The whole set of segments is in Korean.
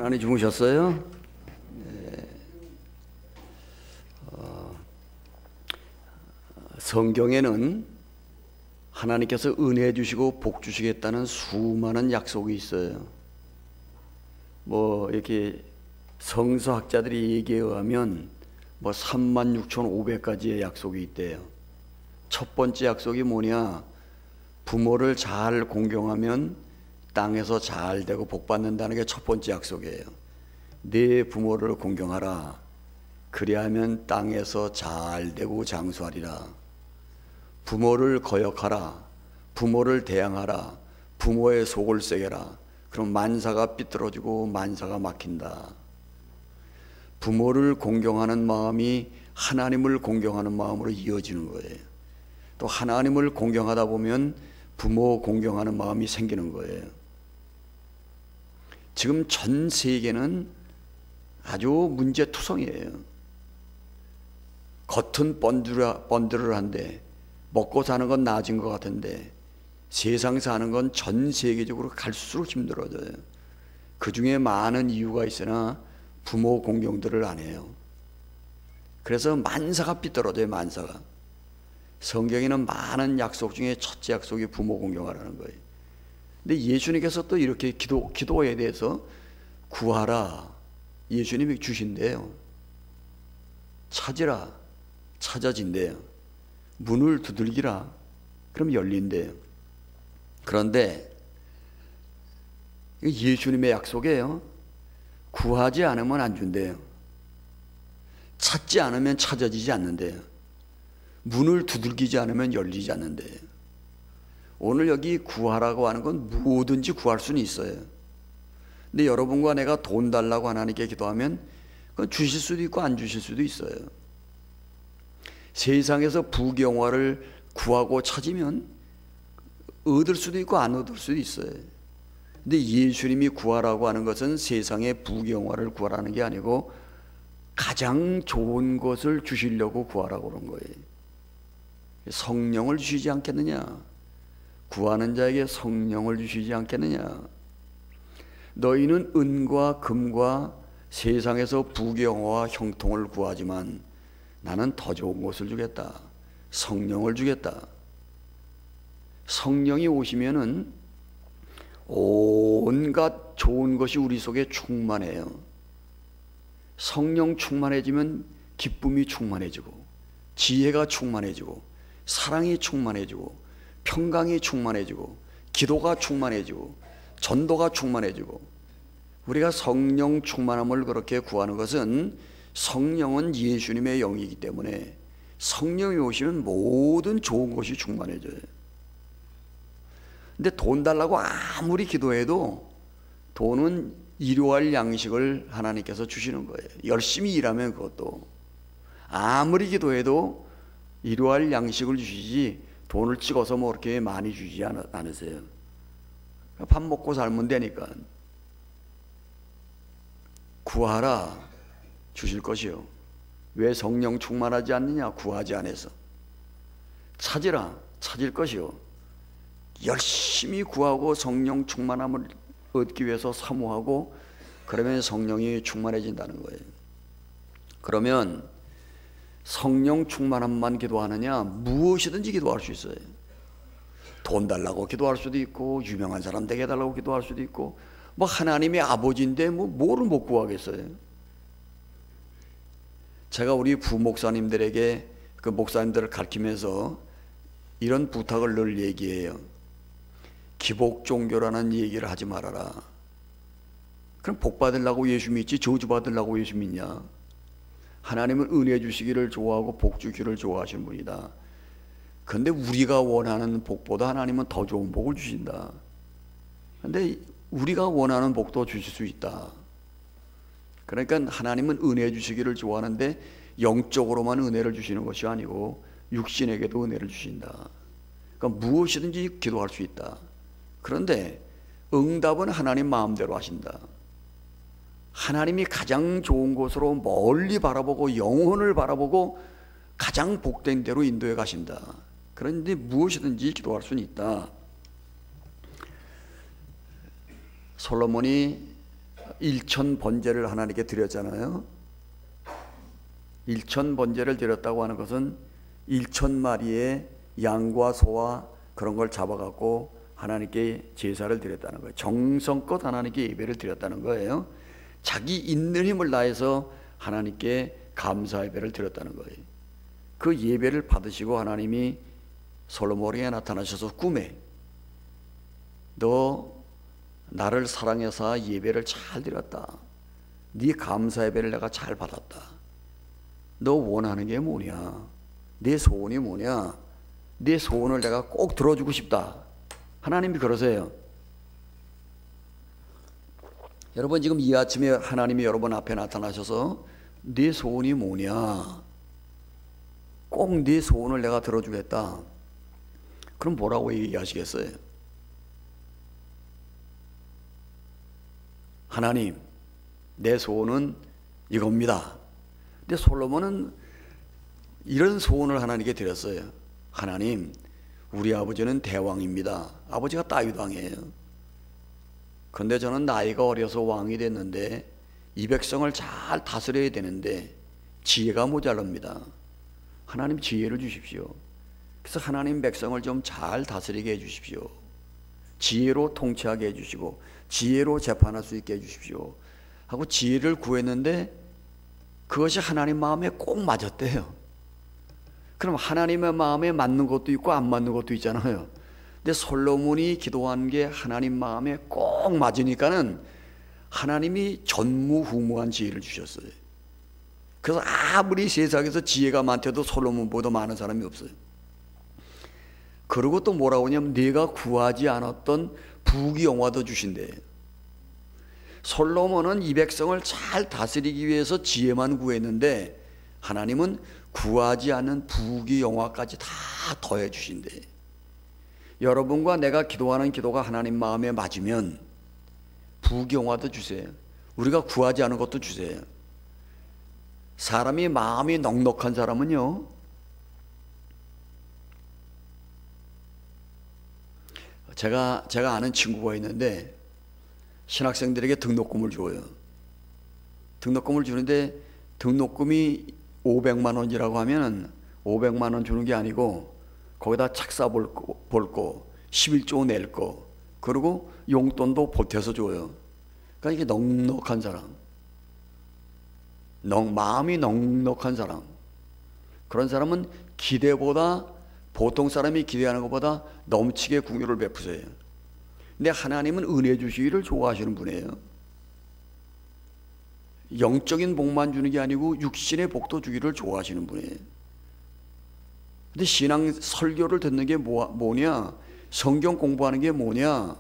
많이 주무셨어요? 성경에는 하나님께서 은혜 주시고 복 주시겠다는 수많은 약속이 있어요. 이렇게 성서학자들이 얘기에 의하면 36,500가지의 약속이 있대요. 첫 번째 약속이 뭐냐? 부모를 잘 공경하면 땅에서 잘 되고 복 받는다는 게 첫 번째 약속이에요. 네 부모를 공경하라. 그리하면 땅에서 잘 되고 장수하리라. 부모를 거역하라. 부모를 대항하라. 부모의 속을 새겨라. 그럼 만사가 삐뚤어지고 만사가 막힌다. 부모를 공경하는 마음이 하나님을 공경하는 마음으로 이어지는 거예요. 또 하나님을 공경하다 보면 부모 공경하는 마음이 생기는 거예요. 지금 전 세계는 아주 문제투성이에요. 겉은 번들한데 먹고 사는 건 나아진 것 같은데 세상 사는 건 전 세계적으로 갈수록 힘들어져요. 그 중에 많은 이유가 있으나 부모 공경들을 안 해요. 그래서 만사가 삐뚤어져요. 만사가. 성경에는 많은 약속 중에 첫째 약속이 부모 공경하라는 거예요. 근데 예수님께서 또 이렇게 기도에 대해서 구하라. 예수님이 주신대요. 찾으라. 찾아진대요. 문을 두들기라. 그럼 열린대요. 그런데 예수님의 약속이에요. 구하지 않으면 안 준대요. 찾지 않으면 찾아지지 않는데요. 문을 두들기지 않으면 열리지 않는데요. 오늘 여기 구하라고 하는 건 뭐든지 구할 수는 있어요. 근데 여러분과 내가 돈 달라고 하나님께 기도하면 그건 주실 수도 있고 안 주실 수도 있어요. 세상에서 부경화를 구하고 찾으면 얻을 수도 있고 안 얻을 수도 있어요. 근데 예수님이 구하라고 하는 것은 세상의 부경화를 구하라는 게 아니고 가장 좋은 것을 주시려고 구하라고 그런 거예요. 성령을 주시지 않겠느냐? 구하는 자에게 성령을 주시지 않겠느냐? 너희는 은과 금과 세상에서 부경화와 형통을 구하지만 나는 더 좋은 것을 주겠다. 성령을 주겠다. 성령이 오시면은 온갖 좋은 것이 우리 속에 충만해요. 성령 충만해지면 기쁨이 충만해지고 지혜가 충만해지고 사랑이 충만해지고 평강이 충만해지고 기도가 충만해지고 전도가 충만해지고 우리가 성령 충만함을 그렇게 구하는 것은 성령은 예수님의 영이기 때문에 성령이 오시면 모든 좋은 것이 충만해져요. 근데 돈 달라고 아무리 기도해도 돈은 일용할 양식을 하나님께서 주시는 거예요. 열심히 일하면 그것도 아무리 기도해도 일용할 양식을 주시지 돈을 찍어서 그렇게 많이 주지 않으세요. 밥 먹고 살면 되니까. 구하라 주실 것이요. 왜 성령 충만하지 않느냐? 구하지 않아서. 찾으라 찾을 것이요. 열심히 구하고 성령 충만함을 얻기 위해서 사모하고 그러면 성령이 충만해진다는 거예요. 그러면 성령 충만함만 기도하느냐? 무엇이든지 기도할 수 있어요. 돈 달라고 기도할 수도 있고 유명한 사람 되게 해달라고 기도할 수도 있고 하나님의 아버지인데 뭐를 못 구하겠어요. 제가 우리 부목사님들에게 그 목사님들을 가르치면서 이런 부탁을 늘 얘기해요. 기복 종교라는 얘기를 하지 말아라. 그럼 복 받으려고 예수 믿지 저주 받으려고 예수 믿냐? 하나님은 은혜 주시기를 좋아하고 복 주기를 좋아하시는 분이다. 그런데 우리가 원하는 복보다 하나님은 더 좋은 복을 주신다. 그런데 우리가 원하는 복도 주실 수 있다. 그러니까 하나님은 은혜 주시기를 좋아하는데 영적으로만 은혜를 주시는 것이 아니고 육신에게도 은혜를 주신다. 그러니까 무엇이든지 기도할 수 있다. 그런데 응답은 하나님 마음대로 하신다. 하나님이 가장 좋은 곳으로 멀리 바라보고 영혼을 바라보고 가장 복된 대로 인도해 가신다. 그런데 무엇이든지 기도할 수는 있다. 솔로몬이 일천 번제를 하나님께 드렸잖아요. 일천 번제를 드렸다고 하는 것은 1,000마리의 양과 소와 그런 걸 잡아갖고 하나님께 제사를 드렸다는 거예요. 정성껏 하나님께 예배를 드렸다는 거예요. 자기 있는 힘을 다해서 하나님께 감사 예배를 드렸다는 거예요. 그 예배를 받으시고 하나님이 솔로몬에게 나타나셔서 꿈에 너 나를 사랑해서 예배를 잘 드렸다. 네 감사 예배를 내가 잘 받았다. 너 원하는 게 뭐냐? 내 소원이 뭐냐? 내 소원을 내가 꼭 들어주고 싶다. 하나님이 그러세요. 여러분 지금 이 아침에 하나님이 여러분 앞에 나타나셔서 네 소원이 뭐냐? 꼭 네 소원을 내가 들어주겠다. 그럼 뭐라고 얘기하시겠어요? 하나님, 내 소원은 이겁니다. 근데 솔로몬은 이런 소원을 하나님께 드렸어요. 하나님, 우리 아버지는 대왕입니다. 아버지가 다윗 왕이에요. 그런데 저는 나이가 어려서 왕이 됐는데 이 백성을 잘 다스려야 되는데 지혜가 모자랍니다. 하나님 지혜를 주십시오. 그래서 하나님 백성을 좀 잘 다스리게 해주십시오. 지혜로 통치하게 해주시고 지혜로 재판할 수 있게 해주십시오 하고 지혜를 구했는데 그것이 하나님 마음에 꼭 맞았대요. 그럼 하나님의 마음에 맞는 것도 있고 안 맞는 것도 있잖아요. 근데 솔로몬이 기도한 게 하나님 마음에 꼭 맞으니까는 하나님이 전무후무한 지혜를 주셨어요. 그래서 아무리 세상에서 지혜가 많대도 솔로몬보다 많은 사람이 없어요. 그리고 또 뭐라고 하냐면 네가 구하지 않았던 부귀영화도 주신대. 솔로몬은 이 백성을 잘 다스리기 위해서 지혜만 구했는데 하나님은 구하지 않은 부귀영화까지 다 더해 주신대. 여러분과 내가 기도하는 기도가 하나님 마음에 맞으면 부귀영화도 주세요. 우리가 구하지 않은 것도 주세요. 사람이 마음이 넉넉한 사람은요, 제가 아는 친구가 있는데 신학생들에게 등록금을 줘요. 등록금을 주는데 등록금이 500만 원이라고 하면 500만 원 주는 게 아니고 거기다 착사 볼 거, 11조 낼 거, 그리고 용돈도 보태서 줘요. 그러니까 이게 넉넉한 사람, 마음이 넉넉한 사람, 그런 사람은 기대보다, 보통 사람이 기대하는 것보다 넘치게 긍휼을 베푸세요. 근데 하나님은 은혜 주시기를 좋아하시는 분이에요. 영적인 복만 주는 게 아니고 육신의 복도 주기를 좋아하시는 분이에요. 근데 신앙 설교를 듣는 게 뭐냐? 성경 공부하는 게 뭐냐?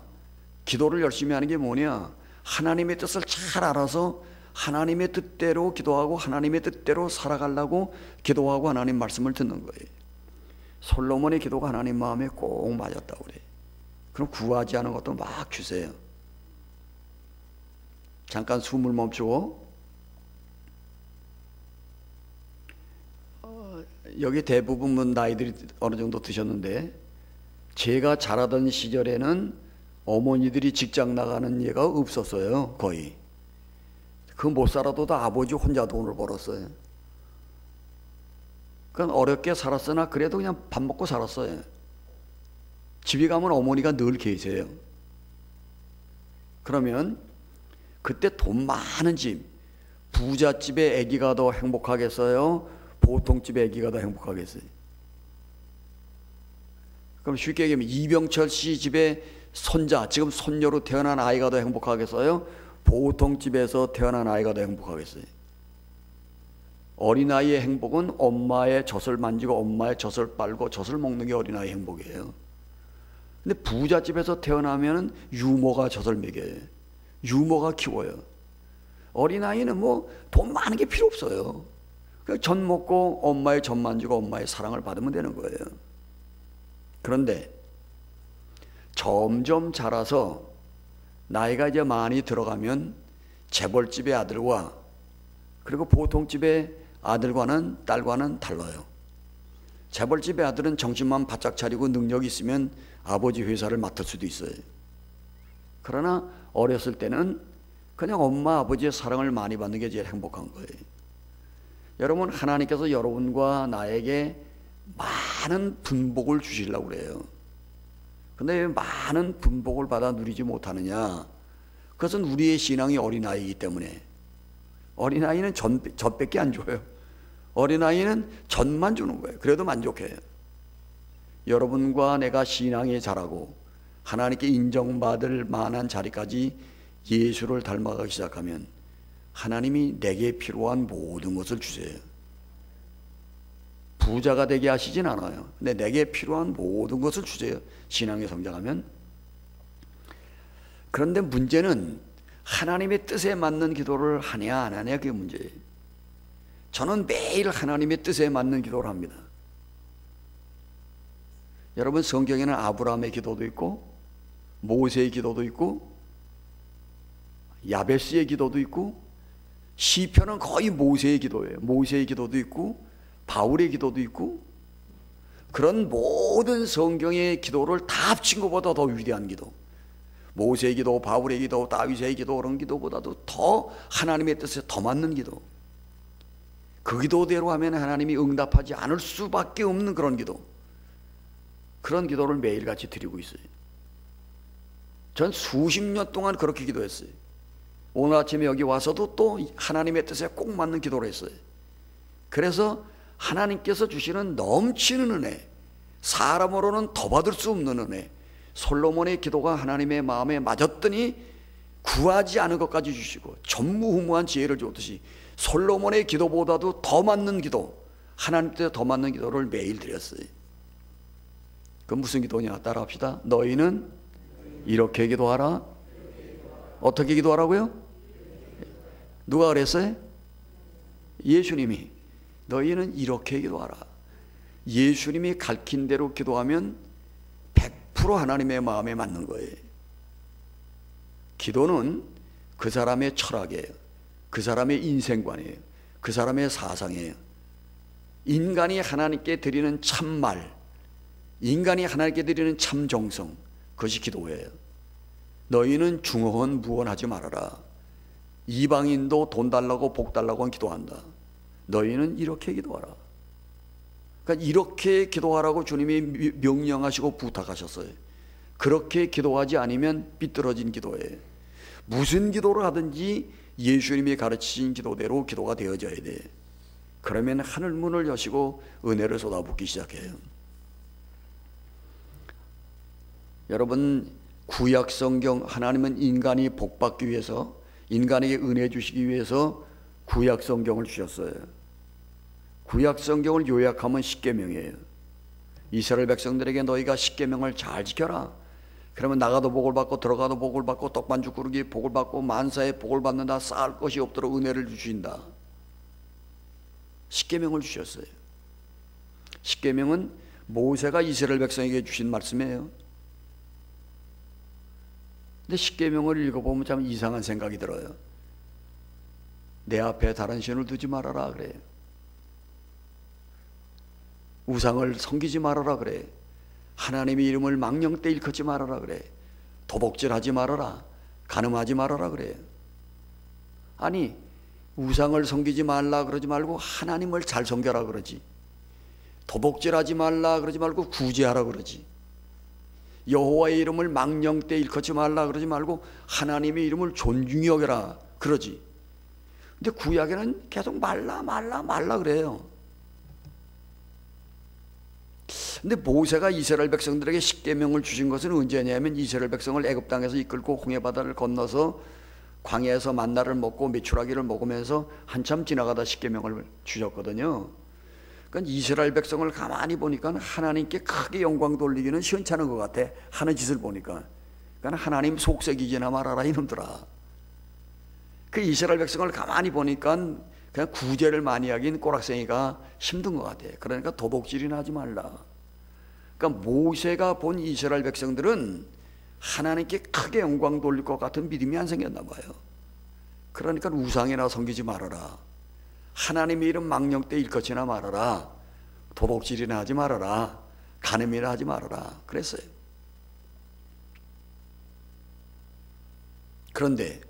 기도를 열심히 하는 게 뭐냐? 하나님의 뜻을 잘 알아서 하나님의 뜻대로 기도하고 하나님의 뜻대로 살아가려고 기도하고 하나님 말씀을 듣는 거예요. 솔로몬의 기도가 하나님 마음에 꼭 맞았다고 그래요. 그럼 구하지 않은 것도 막 주세요. 잠깐 숨을 멈추고, 여기 대부분 나이들이 어느 정도 드셨는데 제가 자라던 시절에는 어머니들이 직장 나가는 예가 없었어요. 거의. 그 못 살아도 다 아버지 혼자 돈을 벌었어요. 그건 어렵게 살았으나 그래도 그냥 밥 먹고 살았어요. 집에 가면 어머니가 늘 계세요. 그러면 그때 돈 많은 집, 부잣집의 아기가 더 행복하겠어요? 보통 집의 아기가 더 행복하겠어요? 그럼 쉽게 얘기하면 이병철 씨 집에 손자, 지금 손녀로 태어난 아이가 더 행복하겠어요? 보통 집에서 태어난 아이가 더 행복하겠어요? 어린아이의 행복은 엄마의 젖을 만지고 엄마의 젖을 빨고 젖을 먹는 게 어린아이의 행복이에요. 근데 부잣집에서 태어나면 유모가 젖을 먹여요. 유모가 키워요. 어린아이는 뭐 돈 많은 게 필요 없어요. 그냥 젖 먹고 엄마의 젖 만지고 엄마의 사랑을 받으면 되는 거예요. 그런데 점점 자라서 나이가 이제 많이 들어가면 재벌집의 아들과 그리고 보통집의 아들과는 딸과는 달라요. 재벌집의 아들은 정신만 바짝 차리고 능력이 있으면 아버지 회사를 맡을 수도 있어요. 그러나 어렸을 때는 그냥 엄마 아버지의 사랑을 많이 받는 게 제일 행복한 거예요. 여러분, 하나님께서 여러분과 나에게 많은 분복을 주시려고 그래요. 근데 왜 많은 분복을 받아 누리지 못하느냐? 그것은 우리의 신앙이 어린아이이기 때문에. 어린아이는 젖밖에 안 줘요. 어린아이는 젖만 주는 거예요. 그래도 만족해요. 여러분과 내가 신앙이 자라고 하나님께 인정받을 만한 자리까지 예수를 닮아가기 시작하면 하나님이 내게 필요한 모든 것을 주세요. 부자가 되게 하시진 않아요. 근데 내게 필요한 모든 것을 주세요. 신앙에 성장하면. 그런데 문제는 하나님의 뜻에 맞는 기도를 하냐 안 하냐, 그게 문제예요. 저는 매일 하나님의 뜻에 맞는 기도를 합니다. 여러분, 성경에는 아브라함의 기도도 있고 모세의 기도도 있고 야베스의 기도도 있고, 시편은 거의 모세의 기도예요. 모세의 기도도 있고 바울의 기도도 있고, 그런 모든 성경의 기도를 다 합친 것보다 더 위대한 기도, 모세의 기도, 바울의 기도, 다윗의 기도, 그런 기도보다도 더 하나님의 뜻에 더 맞는 기도, 그 기도대로 하면 하나님이 응답하지 않을 수밖에 없는 그런 기도, 그런 기도를 매일같이 드리고 있어요. 전 수십 년 동안 그렇게 기도했어요. 오늘 아침에 여기 와서도 또 하나님의 뜻에 꼭 맞는 기도를 했어요. 그래서 하나님께서 주시는 넘치는 은혜, 사람으로는 더 받을 수 없는 은혜, 솔로몬의 기도가 하나님의 마음에 맞았더니 구하지 않은 것까지 주시고 전무후무한 지혜를 줬듯이 솔로몬의 기도보다도 더 맞는 기도, 하나님 뜻에 더 맞는 기도를 매일 드렸어요. 그 무슨 기도냐? 따라합시다. 너희는 이렇게 기도하라. 어떻게 기도하라고요? 누가 그랬어요? 예수님이. 너희는 이렇게 기도하라. 예수님이 가르친 대로 기도하면 100% 하나님의 마음에 맞는 거예요. 기도는 그 사람의 철학이에요. 그 사람의 인생관이에요. 그 사람의 사상이에요. 인간이 하나님께 드리는 참말, 인간이 하나님께 드리는 참정성, 그것이 기도예요. 너희는 중언 무언하지 말아라. 이방인도 돈 달라고 복 달라고 기도한다. 너희는 이렇게 기도하라. 그러니까 이렇게 기도하라고 주님이 명령하시고 부탁하셨어요. 그렇게 기도하지 않으면 삐뚤어진 기도예요. 무슨 기도를 하든지 예수님이 가르치신 기도대로 기도가 되어져야 돼. 그러면 하늘 문을 여시고 은혜를 쏟아붓기 시작해요. 여러분, 구약 성경, 하나님은 인간이 복받기 위해서, 인간에게 은혜 주시기 위해서 구약 성경을 주셨어요. 구약 성경을 요약하면 십계명이에요. 이스라엘 백성들에게 너희가 십계명을 잘 지켜라. 그러면 나가도 복을 받고 들어가도 복을 받고 떡반죽 구르기 복을 받고 만사에 복을 받는다. 쌓을 것이 없도록 은혜를 주신다. 십계명을 주셨어요. 십계명은 모세가 이스라엘 백성에게 주신 말씀이에요. 근데 십계명을 읽어보면 참 이상한 생각이 들어요. 내 앞에 다른 신을 두지 말아라 그래요. 우상을 섬기지 말아라 그래. 하나님의 이름을 망령되 일컫지 말아라 그래. 도복질하지 말아라. 간음하지 말아라 그래. 아니, 우상을 섬기지 말라 그러지 말고 하나님을 잘 섬겨라 그러지. 도복질하지 말라 그러지 말고 구제하라 그러지. 여호와의 이름을 망령되 일컫지 말라 그러지 말고 하나님의 이름을 존중히 여겨라 그러지. 근데 구약에는 계속 말라 그래요. 근데 모세가 이스라엘 백성들에게 십계명을 주신 것은 언제냐면 이스라엘 백성을 애굽 땅에서 이끌고 홍해 바다를 건너서 광야에서 만나를 먹고 메추라기를 먹으면서 한참 지나가다 십계명을 주셨거든요. 그러니까 이스라엘 백성을 가만히 보니까 하나님께 크게 영광 돌리기는 시원찮은 것 같아. 하는 짓을 보니까. 그러니까 하나님 속썩이지나 말아라 이놈들아. 그 이스라엘 백성을 가만히 보니까 그냥 구제를 많이 하긴 꼬락생이가 힘든 것 같아. 그러니까 도복질이나 하지 말라. 그러니까 모세가 본 이스라엘 백성들은 하나님께 크게 영광 돌릴 것 같은 믿음이 안 생겼나 봐요. 그러니까 우상이나 섬기지 말아라. 하나님의 이름 망령되 일컫지나 말아라. 도복질이나 하지 말아라. 간음이나 하지 말아라. 그랬어요. 그런데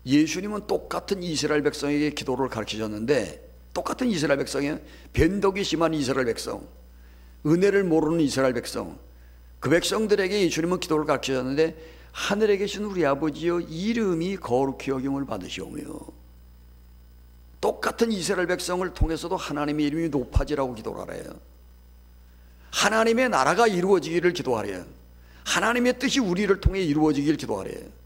예수님은 똑같은 이스라엘 백성에게 기도를 가르치셨는데, 똑같은 이스라엘 백성이에요. 변덕이 심한 이스라엘 백성, 은혜를 모르는 이스라엘 백성, 그 백성들에게 예수님은 기도를 가르치셨는데, 하늘에 계신 우리 아버지여 이름이 거룩히 여김을 받으시오며, 똑같은 이스라엘 백성을 통해서도 하나님의 이름이 높아지라고 기도를 하래요. 하나님의 나라가 이루어지기를 기도하래요. 하나님의 뜻이 우리를 통해 이루어지기를 기도하래요.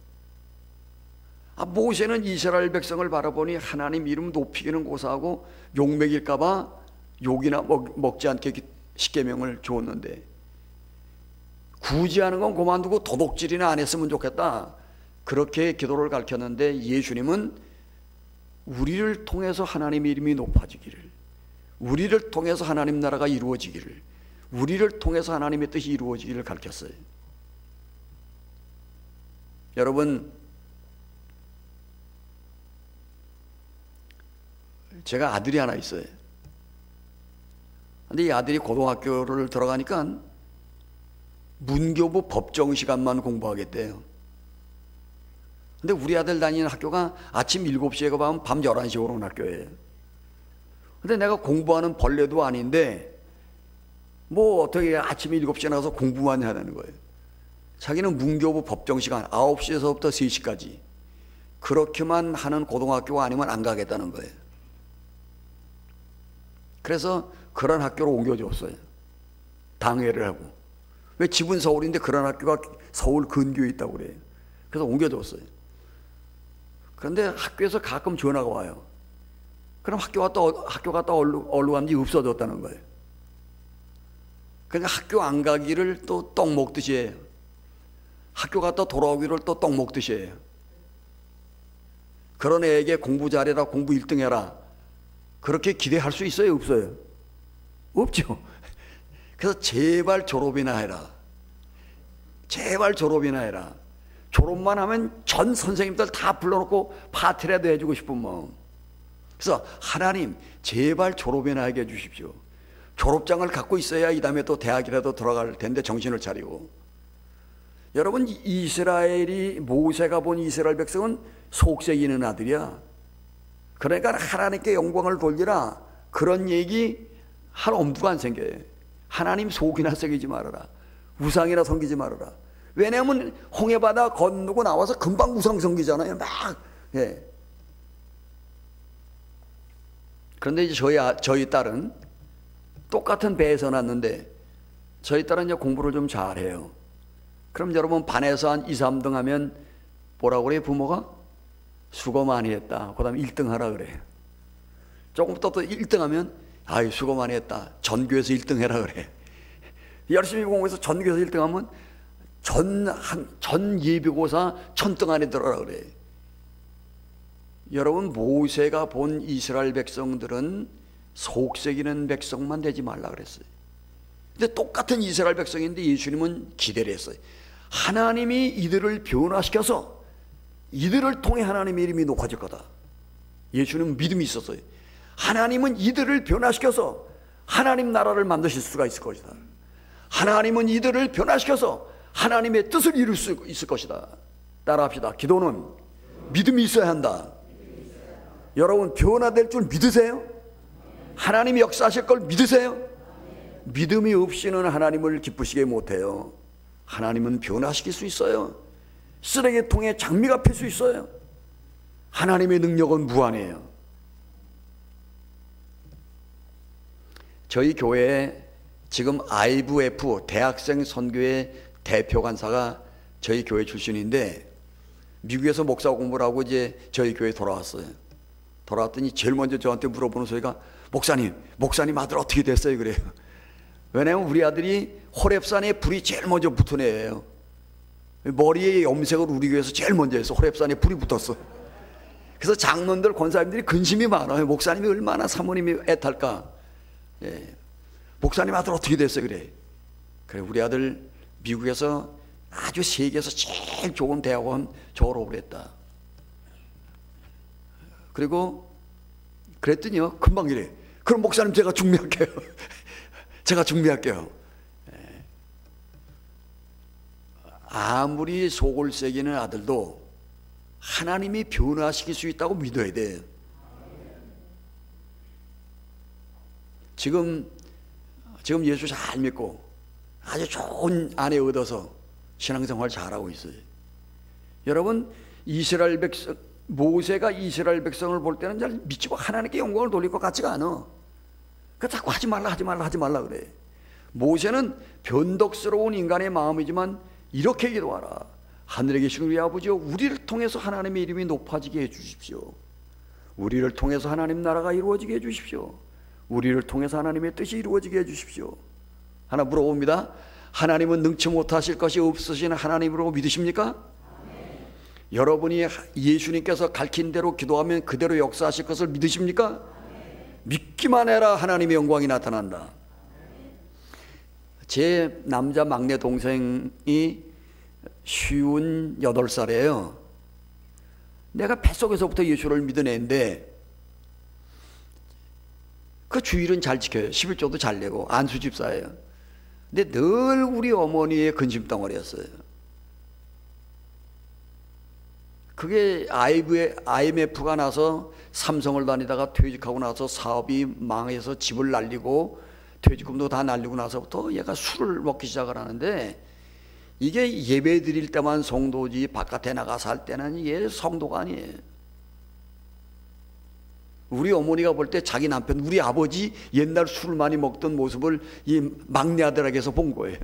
모세는 이스라엘 백성을 바라보니 하나님 이름 높이기는 고사하고 욕먹일까봐 욕이나 먹지 않게 십계명을 줬는데, 굳이 하는 건 그만두고 도둑질이나 안 했으면 좋겠다, 그렇게 기도를 가르쳤는데, 예수님은 우리를 통해서 하나님의 이름이 높아지기를, 우리를 통해서 하나님 나라가 이루어지기를, 우리를 통해서 하나님의 뜻이 이루어지기를 가르쳤어요. 여러분, 제가 아들이 하나 있어요. 근데 이 아들이 고등학교를 들어가니까 문교부 법정 시간만 공부하겠대요. 근데 우리 아들 다니는 학교가 아침 7시에 가면 밤 11시에 오는 학교예요. 근데 내가 공부하는 벌레도 아닌데 뭐 어떻게 아침에 7시에 나가서 공부만 해야 되는 거예요. 자기는 문교부 법정 시간 9시에서부터 3시까지 그렇게만 하는 고등학교가 아니면 안 가겠다는 거예요. 그래서 그런 학교로 옮겨줬어요. 당회를 하고. 왜 집은 서울인데 그런 학교가 서울 근교에 있다고 그래요. 그래서 옮겨줬어요. 그런데 학교에서 가끔 전화가 와요. 그럼 학교 갔다 얼른 갔는지 없어졌다는 거예요. 그러니까 학교 안 가기를 또 떡 먹듯이 해요. 학교 갔다 돌아오기를 또 떡 먹듯이 해요. 그런 애에게 공부 잘해라, 공부 1등 해라, 그렇게 기대할 수 있어요, 없어요? 없죠. 그래서 제발 졸업이나 해라. 제발 졸업이나 해라. 졸업만 하면 전 선생님들 다 불러놓고 파티라도 해주고 싶으면. 그래서 하나님 제발 졸업이나 하게 해주십시오. 졸업장을 갖고 있어야 이 다음에 또 대학이라도 들어갈 텐데 정신을 차리고. 여러분, 이스라엘이, 모세가 본 이스라엘 백성은 속색이는 아들이야. 그러니까 하나님께 영광을 돌리라, 그런 얘기 할 엄두가 안 생겨요. 하나님 속이나 새기지 말아라, 우상이나 섬기지 말아라. 왜냐하면 홍해바다 건너고 나와서 금방 우상 섬기잖아요, 막. 예. 그런데 이제 저희 딸은 똑같은 배에서 났는데, 저희 딸은 이제 공부를 좀 잘해요. 그럼 여러분, 반에서 한 2, 3등 하면 뭐라고 그래요, 부모가? 수고 많이 했다. 그 다음에 1등 하라 그래요. 조금 또 1등 하면 아이 수고 많이 했다, 전교에서 1등 해라 그래. 열심히 공부해서 전교에서 1등 하면 전 예비고사 1000등 안에 들어라 그래. 여러분, 모세가 본 이스라엘 백성들은 속색이는 백성만 되지 말라 그랬어요. 근데 똑같은 이스라엘 백성인데 예수님은 기대를 했어요. 하나님이 이들을 변화시켜서 이들을 통해 하나님의 이름이 높아질 거다. 예수님은 믿음이 있었어요. 하나님은 이들을 변화시켜서 하나님 나라를 만드실 수가 있을 것이다. 하나님은 이들을 변화시켜서 하나님의 뜻을 이룰 수 있을 것이다. 따라합시다. 기도는 믿음이 있어야 한다. 여러분, 변화될 줄 믿으세요? 하나님이 역사하실 걸 믿으세요? 믿음이 없이는 하나님을 기쁘시게 못해요. 하나님은 변화시킬 수 있어요. 쓰레기통에 장미가 필 수 있어요. 하나님의 능력은 무한해요. 저희 교회에 지금 IVF 대학생 선교회 대표 간사가 저희 교회 출신인데, 미국에서 목사 공부를 하고 이제 저희 교회에 돌아왔어요. 돌아왔더니 제일 먼저 저한테 물어보는 소리가, 목사님 아들 어떻게 됐어요? 그래요. 왜냐하면 우리 아들이 호렙산에 불이 제일 먼저 붙은 애예요. 머리에 염색을 우리 교회에서 제일 먼저 해서 호렙산에 불이 붙었어. 그래서 장로들, 권사님들이 근심이 많아요. 목사님이 얼마나 사모님이 애탈까. 예. 목사님 아들 어떻게 됐어요? 그래. 우리 아들 미국에서 아주 세계에서 제일 좋은 대학원 졸업을 했다. 그리고 그랬더니요, 금방 이래. 그럼 목사님 제가 중매할게요. 제가 중매할게요. 아무리 속을 새기는 아들도 하나님이 변화시킬 수 있다고 믿어야 돼요. 지금 예수 잘 믿고 아주 좋은 아내 얻어서 신앙생활 잘하고 있어요. 여러분, 이스라엘 백성, 모세가 이스라엘 백성을 볼 때는 잘 믿지고 하나님께 영광을 돌릴 것 같지가 않아. 그 자꾸 하지 말라 그래. 모세는 변덕스러운 인간의 마음이지만 이렇게 기도하라. 하늘에 계신 우리 아버지여, 우리를 통해서 하나님의 이름이 높아지게 해주십시오. 우리를 통해서 하나님 나라가 이루어지게 해주십시오. 우리를 통해서 하나님의 뜻이 이루어지게 해주십시오. 하나 물어봅니다. 하나님은 능치 못하실 것이 없으신 하나님으로 믿으십니까? 네. 여러분이 예수님께서 가르친 대로 기도하면 그대로 역사하실 것을 믿으십니까? 네. 믿기만 해라. 하나님의 영광이 나타난다. 네. 제 남자 막내 동생이 58살이에요. 내가 뱃속에서부터 예수를 믿은 애인데 그 주일은 잘 지켜요. 11조도 잘 내고 안수집사예요. 근데 늘 우리 어머니의 근심덩어리였어요. 그게 IMF가 나서 삼성을 다니다가 퇴직하고 나서 사업이 망해서 집을 날리고 퇴직금도 다 날리고 나서부터 얘가 술을 먹기 시작을 하는데, 이게 예배 드릴 때만 성도지 바깥에 나가서 할 때는 이게 성도가 아니에요. 우리 어머니가 볼 때 자기 남편, 우리 아버지 옛날 술 많이 먹던 모습을 이 막내 아들에게서 본 거예요.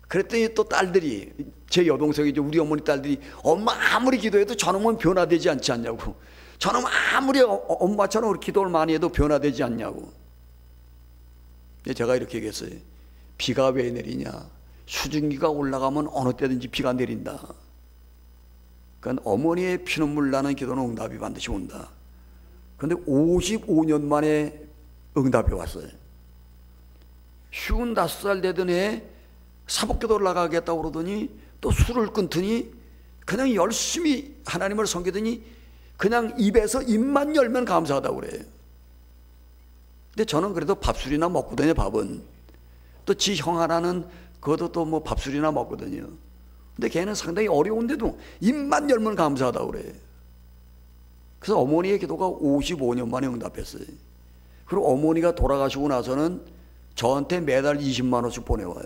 그랬더니 또 딸들이, 제 여동생이죠, 우리 어머니 딸들이, 엄마 아무리 기도해도 저놈은 변화되지 않지 않냐고, 저놈 아무리 엄마처럼 우리 기도를 많이 해도 변화되지 않냐고. 제가 이렇게 얘기했어요. 비가 왜 내리냐? 수증기가 올라가면 어느 때든지 비가 내린다. 그러니까 어머니의 피눈물 나는 기도는 응답이 반드시 온다. 그런데 55년 만에 응답이 왔어요. 55살 되던 해에 사복기도를 나가겠다고 그러더니 또 술을 끊더니 그냥 열심히 하나님을 섬기더니 그냥 입에서 입만 열면 감사하다고 그래요. 근데 저는 그래도 밥술이나 먹거든요. 밥은 또 지 형 하나는 그것도 또 뭐 밥술이나 먹거든요. 근데 걔는 상당히 어려운데도 입만 열면 감사하다고 그래. 그래서 어머니의 기도가 55년 만에 응답했어요. 그리고 어머니가 돌아가시고 나서는 저한테 매달 20만 원씩 보내와요.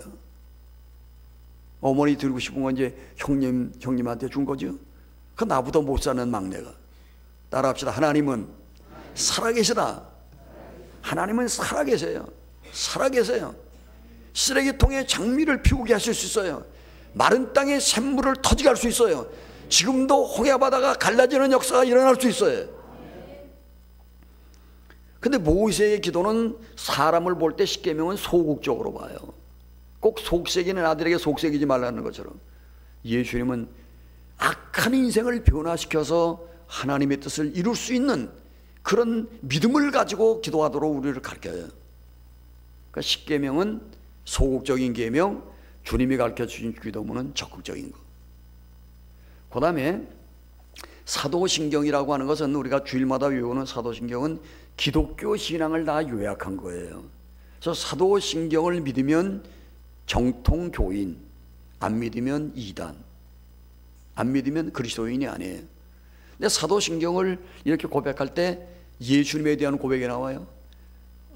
어머니 드리고 싶은 건 이제 형님한테 준 거죠. 그 나보다 못 사는 막내가. 따라합시다. 하나님은 살아계시다. 하나님은 살아계세요. 살아계세요. 쓰레기통에 장미를 피우게 하실 수 있어요. 마른 땅에 샘물을 터지게 할 수 있어요. 지금도 홍해바다가 갈라지는 역사가 일어날 수 있어요. 근데 모세의 기도는 사람을 볼 때 십계명은 소극적으로 봐요. 꼭 속색이는 아들에게 속색이지 말라는 것처럼 예수님은 악한 인생을 변화시켜서 하나님의 뜻을 이룰 수 있는 그런 믿음을 가지고 기도하도록 우리를 가르쳐요. 그러니까 십계명은 소극적인 계명, 주님이 가르쳐주신 기도문은 적극적인 것. 그 다음에 사도신경이라고 하는 것은 우리가 주일마다 외우는 사도신경은 기독교 신앙을 다 요약한 거예요. 그래서 사도신경을 믿으면 정통교인, 안 믿으면 이단, 안 믿으면 그리스도인이 아니에요. 근데 사도신경을 이렇게 고백할 때 예수님에 대한 고백이 나와요.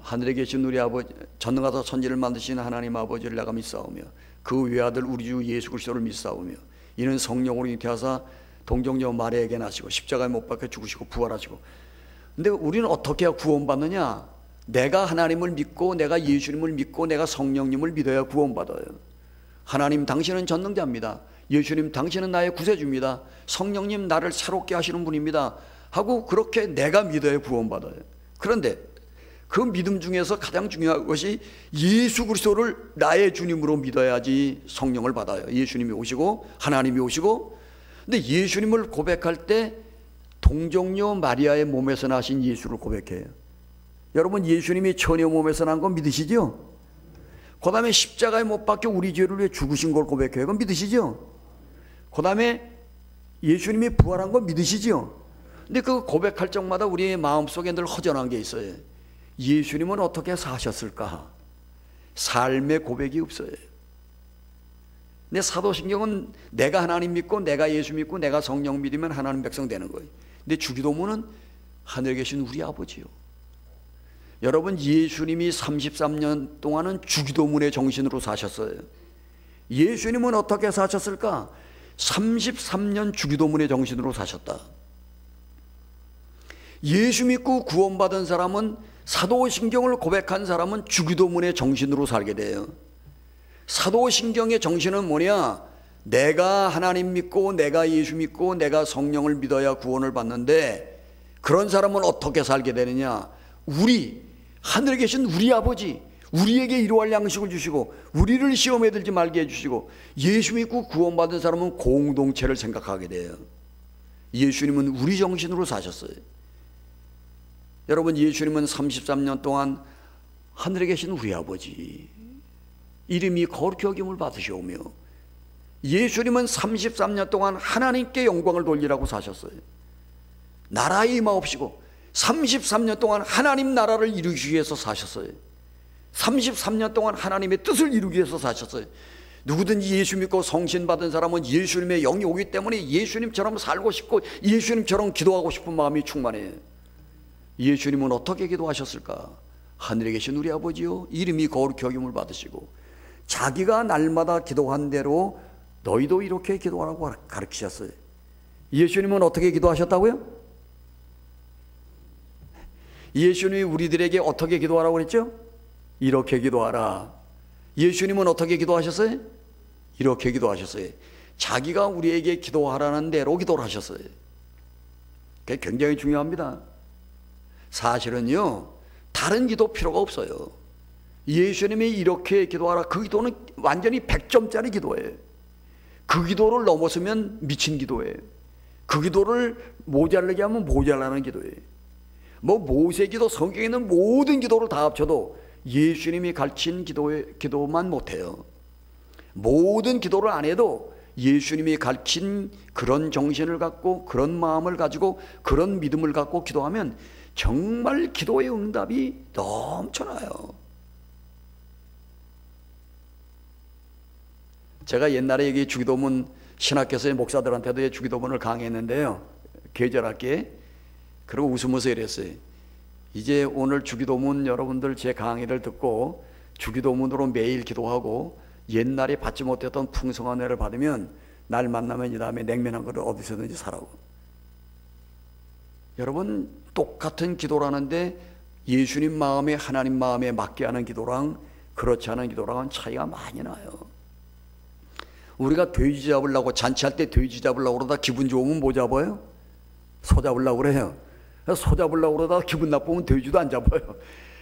하늘에 계신 우리 아버지, 전능하사 천지를 만드신 하나님 아버지를 내가 믿사오며 그 외아들 우리 주 예수 그리스도를 믿사오며 이는 성령으로 잉태하사 동정녀 마리아에게 나시고 십자가에 못 박혀 죽으시고 부활하시고. 근데 우리는 어떻게 구원받느냐? 내가 하나님을 믿고 내가 예수님을 믿고 내가 성령님을 믿어야 구원받아요. 하나님 당신은 전능자입니다. 예수님 당신은 나의 구세주입니다. 성령님 나를 새롭게 하시는 분입니다 하고 그렇게 내가 믿어야 구원받아요. 그런데 그 믿음 중에서 가장 중요한 것이 예수 그리스도를 나의 주님으로 믿어야지 성령을 받아요. 예수님이 오시고 하나님이 오시고. 근데 예수님을 고백할 때 동정녀 마리아의 몸에서 나신 예수를 고백해요. 여러분, 예수님이 처녀 몸에서 난 거 믿으시죠? 그 다음에 십자가에 못 박혀 우리 죄를 위해 죽으신 걸 고백해요. 그건 믿으시죠? 그 다음에 예수님이 부활한 거 믿으시죠? 근데 그 고백할 적마다 우리의 마음속에 늘 허전한 게 있어요. 예수님은 어떻게 사셨을까? 삶의 고백이 없어요. 근데 사도신경은 내가 하나님 믿고 내가 예수 믿고 내가 성령 믿으면 하나님 백성 되는 거예요. 근데 주기도문은 하늘에 계신 우리 아버지요. 여러분, 예수님이 33년 동안은 주기도문의 정신으로 사셨어요. 예수님은 어떻게 사셨을까? 33년 주기도문의 정신으로 사셨다. 예수 믿고 구원받은 사람은, 사도신경을 고백한 사람은 주기도문의 정신으로 살게 돼요. 사도신경의 정신은 뭐냐? 내가 하나님 믿고 내가 예수 믿고 내가 성령을 믿어야 구원을 받는데, 그런 사람은 어떻게 살게 되느냐? 하늘에 계신 우리 아버지, 우리에게 일용할 양식을 주시고 우리를 시험에 들지 말게 해주시고, 예수 믿고 구원받은 사람은 공동체를 생각하게 돼요. 예수님은 우리 정신으로 사셨어요. 여러분, 예수님은 33년 동안 하늘에 계신 우리 아버지, 이름이 거룩히 여김을 받으시오며, 예수님은 33년 동안 하나님께 영광을 돌리라고 사셨어요. 나라에 임하옵시고 33년 동안 하나님 나라를 이루기 위해서 사셨어요. 33년 동안 하나님의 뜻을 이루기 위해서 사셨어요. 누구든지 예수 믿고 성신 받은 사람은 예수님의 영이 오기 때문에 예수님처럼 살고 싶고 예수님처럼 기도하고 싶은 마음이 충만해요. 예수님은 어떻게 기도하셨을까? 하늘에 계신 우리 아버지요, 이름이 거룩히 여김을 받으시고, 자기가 날마다 기도한 대로 너희도 이렇게 기도하라고 가르치셨어요. 예수님은 어떻게 기도하셨다고요? 예수님이 우리들에게 어떻게 기도하라고 그랬죠? 이렇게 기도하라. 예수님은 어떻게 기도하셨어요? 이렇게 기도하셨어요. 자기가 우리에게 기도하라는 대로 기도를 하셨어요. 그게 굉장히 중요합니다. 사실은요, 다른 기도 필요가 없어요. 예수님이 이렇게 기도하라, 그 기도는 완전히 100점짜리 기도예요. 그 기도를 넘어서면 미친 기도예요. 그 기도를 모자르게 하면 모자라는 기도예요. 모세 기도, 성경에 있는 모든 기도를 다 합쳐도 예수님이 가르친 기도만 못해요. 모든 기도를 안 해도 예수님이 가르친 그런 정신을 갖고, 그런 마음을 가지고, 그런 믿음을 갖고 기도하면 정말 기도의 응답이 넘쳐나요. 제가 옛날에 여기 주기도문 신학교에서의 목사들한테도 주기도문을 강의했는데요, 계절학기에. 그리고 웃으면서 이랬어요. 이제 오늘 주기도문 여러분들 제 강의를 듣고 주기도문으로 매일 기도하고 옛날에 받지 못했던 풍성한 은혜를 받으면 날 만나면 이 다음에 냉면 한 그릇 어디서든지 사라고. 여러분, 똑같은 기도라는데 예수님 마음에, 하나님 마음에 맞게 하는 기도랑 그렇지 않은 기도랑은 차이가 많이 나요. 우리가 돼지 잡으려고, 잔치할 때 돼지 잡으려고 그러다 기분 좋으면 뭐 잡아요? 소 잡으려고 그래요. 소 잡으려고 그러다 기분 나쁘면 돼지도 안 잡아요.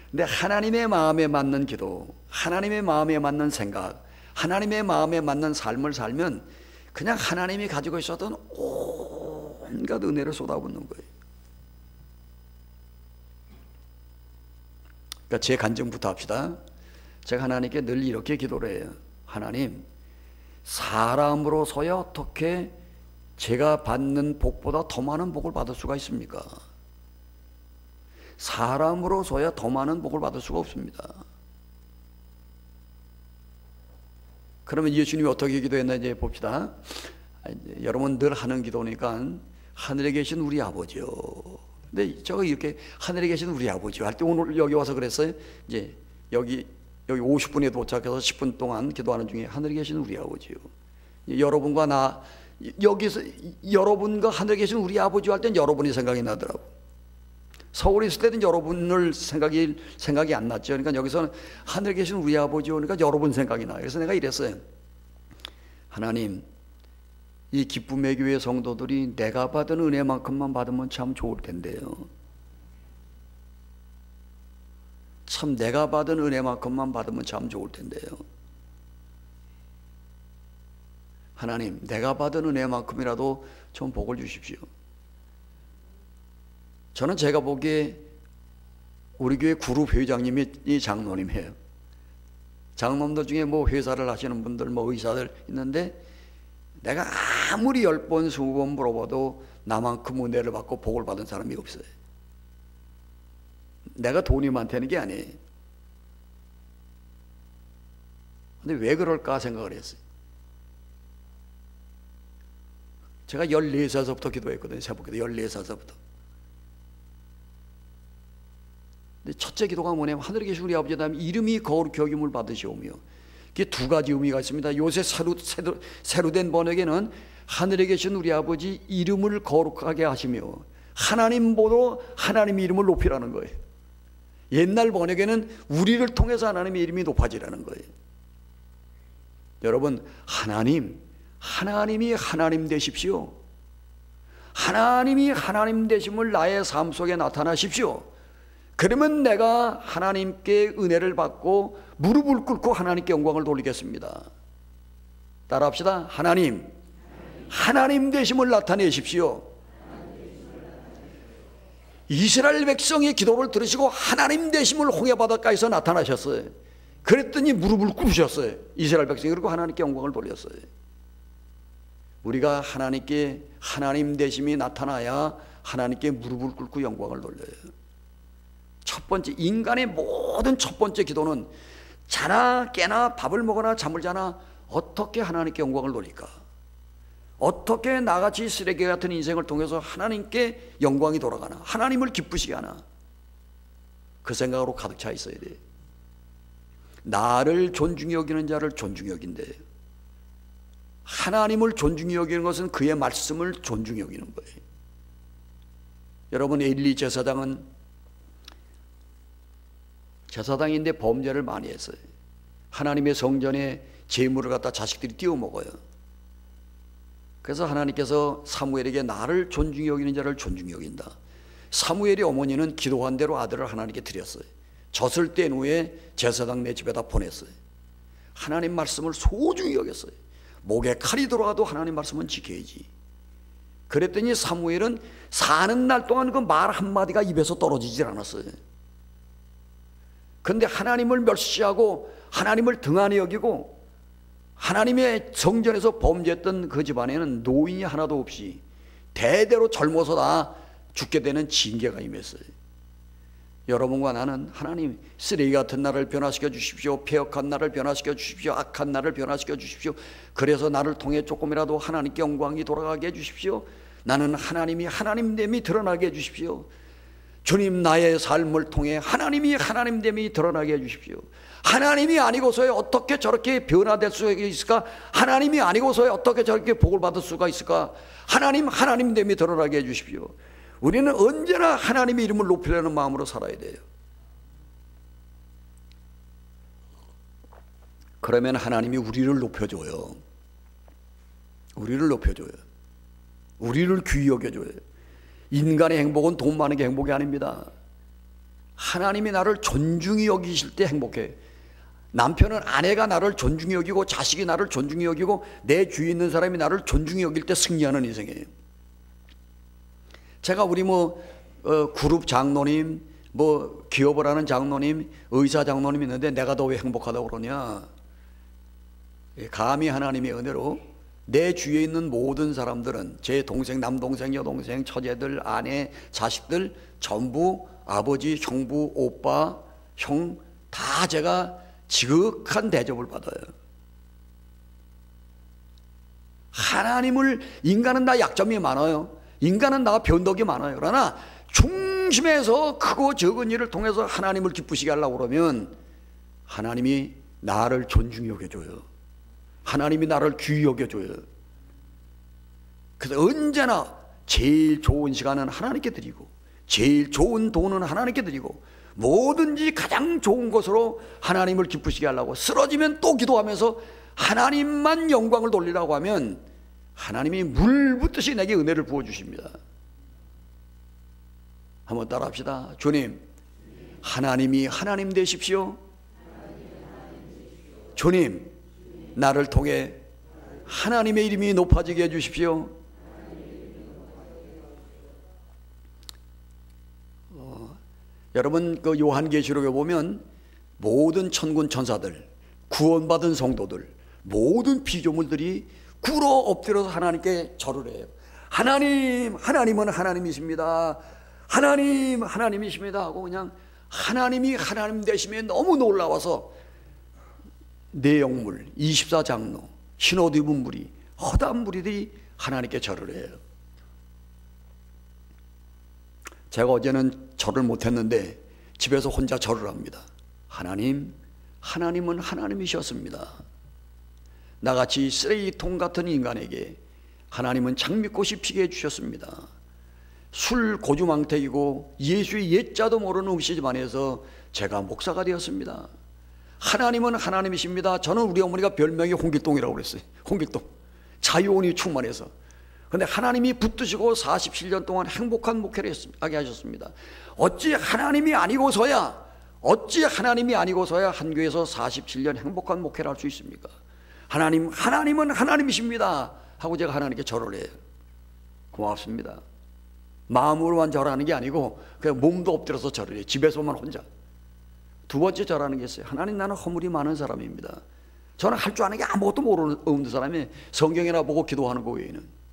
근데 하나님의 마음에 맞는 기도, 하나님의 마음에 맞는 생각, 하나님의 마음에 맞는 삶을 살면 그냥 하나님이 가지고 있었던 온갖 은혜를 쏟아붓는 거예요. 그러니까 제 간증부터 합시다. 제가 하나님께 늘 이렇게 기도를 해요. 하나님, 사람으로서야 어떻게 제가 받는 복보다 더 많은 복을 받을 수가 있습니까? 사람으로서야 더 많은 복을 받을 수가 없습니다. 그러면 예수님이 어떻게 기도했나 이제 봅시다. 여러분 늘 하는 기도니까 하늘에 계신 우리 아버지요. 근데 저거 이렇게 하늘에 계신 우리 아버지요 할 때 오늘 여기 와서 그랬어요. 이제 여기 50분에 도착해서 10분 동안 기도하는 중에 하늘에 계신 우리 아버지요. 여러분과 나 여기서 여러분과 하늘에 계신 우리 아버지 할 땐 여러분이 생각이 나더라고. 서울에 있을 때는 여러분을 생각이 안 났죠. 그러니까 여기서는 하늘에 계신 우리 아버지 오니까 여러분 생각이 나요. 그래서 내가 이랬어요. 하나님, 이 기쁨의 교회 성도들이 내가 받은 은혜만큼만 받으면 참 좋을 텐데요. 참 내가 받은 은혜만큼만 받으면 참 좋을 텐데요. 하나님, 내가 받은 은혜만큼이라도 좀 복을 주십시오. 저는 제가 보기에 우리 교회 그룹 회장님이 장로님이에요. 장로님들 중에 뭐 회사를 하시는 분들, 뭐 의사들 있는데 내가 아무리 10번, 20번 물어봐도 나만큼 은혜를 받고 복을 받은 사람이 없어요. 내가 돈이 많다는 게 아니에요. 근데 왜 그럴까 생각을 했어요. 제가 14살서부터 기도했거든요. 새벽기도 14살서부터. 근데 첫째 기도가 뭐냐면 하늘에 계신 우리 아버지 하나님 이름이 거룩히 여김을 받으시오며, 이게 두 가지 의미가 있습니다. 요새 새로 된 번역에는 하늘에 계신 우리 아버지 이름을 거룩하게 하시며, 하나님보다 하나님의 이름을 높이라는 거예요. 옛날 번역에는 우리를 통해서 하나님의 이름이 높아지라는 거예요. 여러분, 하나님이 하나님 되십시오. 하나님이 하나님 되심을 나의 삶 속에 나타나십시오. 그러면 내가 하나님께 은혜를 받고 무릎을 꿇고 하나님께 영광을 돌리겠습니다. 따라합시다. 하나님 되심을 나타내십시오. 이스라엘 백성의 기도를 들으시고 하나님 되심을 홍해바닷가에서 나타나셨어요. 그랬더니 무릎을 꿇으셨어요. 이스라엘 백성이. 그리고 하나님께 영광을 돌렸어요. 우리가 하나님께 하나님 되심이 나타나야 하나님께 무릎을 꿇고 영광을 돌려요. 첫 번째, 인간의 모든 첫 번째 기도는 자나 깨나 밥을 먹거나 잠을 자나 어떻게 하나님께 영광을 돌릴까? 어떻게 나같이 쓰레기 같은 인생을 통해서 하나님께 영광이 돌아가나? 하나님을 기쁘시게 하나? 그 생각으로 가득 차 있어야 돼요. 나를 존중히 여기는 자를 존중히 여긴대. 하나님을 존중히 여기는 것은 그의 말씀을 존중히 여기는 거예요. 여러분, 엘리 제사장인데 범죄를 많이 했어요. 하나님의 성전에 제물을 갖다 자식들이 띄워 먹어요. 그래서 하나님께서 사무엘에게 나를 존중히 여기는 자를 존중히 여긴다. 사무엘의 어머니는 기도한 대로 아들을 하나님께 드렸어요. 젖을 뗀 후에 제사장 내 집에다 보냈어요. 하나님 말씀을 소중히 여겼어요. 목에 칼이 들어가도 하나님 말씀은 지켜야지. 그랬더니 사무엘은 사는 날 동안 그 말 한마디가 입에서 떨어지질 않았어요. 그런데 하나님을 멸시하고 하나님을 등한히 여기고 하나님의 성전에서 범죄했던 그 집안에는 노인이 하나도 없이 대대로 젊어서 다 죽게 되는 징계가 임했어요. 여러분과 나는 하나님, 쓰레기 같은 나를 변화시켜 주십시오. 폐역한 나를 변화시켜 주십시오. 악한 나를 변화시켜 주십시오. 그래서 나를 통해 조금이라도 하나님께 영광이 돌아가게 해주십시오. 나는 하나님이 하나님됨이 드러나게 해주십시오. 주님, 나의 삶을 통해 하나님이 하나님됨이 드러나게 해주십시오. 하나님이 아니고서야 어떻게 저렇게 변화될 수 있을까? 하나님이 아니고서야 어떻게 저렇게 복을 받을 수가 있을까? 하나님됨이 드러나게 해주십시오. 우리는 언제나 하나님의 이름을 높이려는 마음으로 살아야 돼요. 그러면 하나님이 우리를 높여줘요. 우리를 높여줘요. 우리를 귀히 여겨줘요. 인간의 행복은 돈 많은 게 행복이 아닙니다. 하나님이 나를 존중히 여기실 때 행복해. 남편은 아내가 나를 존중히 여기고 자식이 나를 존중히 여기고 내 주위에 있는 사람이 나를 존중히 여길 때 승리하는 인생이에요. 제가 우리 그룹 장로님, 기업을 하는 장로님, 의사 장로님 있는데 내가 더 왜 행복하다고 그러냐? 감히 하나님의 은혜로 내 주위에 있는 모든 사람들은 제 동생, 남동생, 여동생, 처제들, 아내, 자식들 전부 아버지, 형부, 오빠, 형 다 제가 지극한 대접을 받아요. 인간은 다 약점이 많아요. 인간은 다 변덕이 많아요. 그러나 중심에서 크고 적은 일을 통해서 하나님을 기쁘시게 하려고 그러면 하나님이 나를 존중히 여겨줘요. 하나님이 나를 귀히 여겨줘요. 그래서 언제나 제일 좋은 시간은 하나님께 드리고 제일 좋은 돈은 하나님께 드리고 뭐든지 가장 좋은 것으로 하나님을 기쁘시게 하려고 쓰러지면 또 기도하면서 하나님만 영광을 돌리라고 하면 하나님이 물 붓듯이 내게 은혜를 부어주십니다. 한번 따라합시다. 주님, 하나님이 하나님 되십시오. 주님, 나를 통해 하나님의 이름이 높아지게 해주십시오. 여러분, 그 요한계시록에 보면 모든 천군 천사들, 구원받은 성도들, 모든 피조물들이 꿇어 엎드려서 하나님께 절을 해요. 하나님은 하나님이십니다. 하나님이십니다 하고 그냥 하나님이 하나님 되심에 너무 놀라워서 내영물, 24장로, 흰옷 입은 무리, 허다한 무리들이 하나님께 절을 해요. 제가 어제는 절을 못했는데 집에서 혼자 절을 합니다. 하나님, 하나님은 하나님이셨습니다. 나같이 쓰레기통 같은 인간에게 하나님은 장미꽃이 피게 해주셨습니다. 술 고주망태이고 예수의 옛자도 모르는 음식 집안에서 제가 목사가 되었습니다. 하나님은 하나님이십니다. 저는 우리 어머니가 별명이 홍길동이라고 그랬어요. 홍길동. 자유혼이 충만해서. 그런데 하나님이 붙드시고 47년 동안 행복한 목회를 하게 하셨습니다. 어찌 하나님이 아니고서야 한 교회에서 47년 행복한 목회를 할 수 있습니까? 하나님은 하나님이십니다 하고 제가 하나님께 절을 해요. 고맙습니다. 마음으로만 절하는 게 아니고 그냥 몸도 엎드려서 절을 해요. 집에서만 혼자. 두 번째 절하는 게 있어요. 하나님, 나는 허물이 많은 사람입니다. 저는 할 줄 아는 게 아무것도 모르는 사람이 성경이나 보고 기도하는 거 외에는.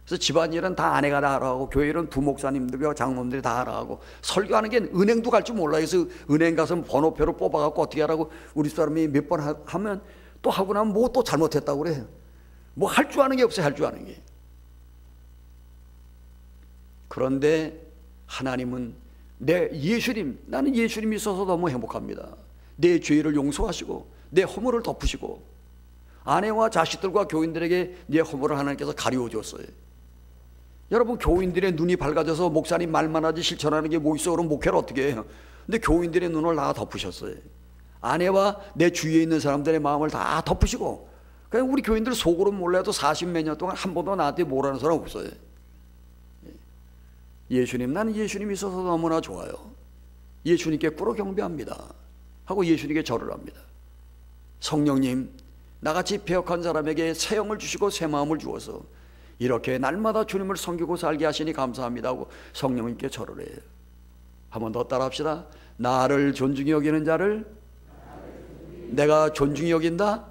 그래서 집안일은 다 아내가 다 하라고, 교회는 부목사님들과 장로님들이 다 하라고, 설교하는 게 은행도 갈 줄 몰라요. 그래서 은행 가서 번호표를 뽑아갖고 어떻게 하라고 우리 사람이 몇 번 하면 또 하고 나면 뭐 또 잘못했다고 그래요. 뭐 할 줄 아는 게 없어요. 할 줄 아는 게. 그런데 하나님은 나는 예수님이 있어서 너무 행복합니다. 내 죄를 용서하시고 내 허물을 덮으시고 아내와 자식들과 교인들에게 내 허물을 하나님께서 가리워 줬어요. 여러분, 교인들의 눈이 밝아져서 목사님 말만 하지 실천하는 게 뭐 있어? 그럼 목회를 어떻게 해요? 근데 교인들의 눈을 다 덮으셨어요. 아내와 내 주위에 있는 사람들의 마음을 다 덮으시고, 그냥 우리 교인들 속으로 몰라도 40몇 년 동안 한 번도 나한테 뭐라는 사람 없어요. 예수님, 나는 예수님이 있어서 너무나 좋아요. 예수님께 꿇어 경배합니다 하고 예수님께 절을 합니다. 성령님, 나같이 배역한 사람에게 새 영을 주시고 새 마음을 주어서 이렇게 날마다 주님을 섬기고 살게 하시니 감사합니다 하고 성령님께 절을 해요. 한 번 더 따라합시다. 나를 존중히 여기는 자를 내가 존중히 여긴다.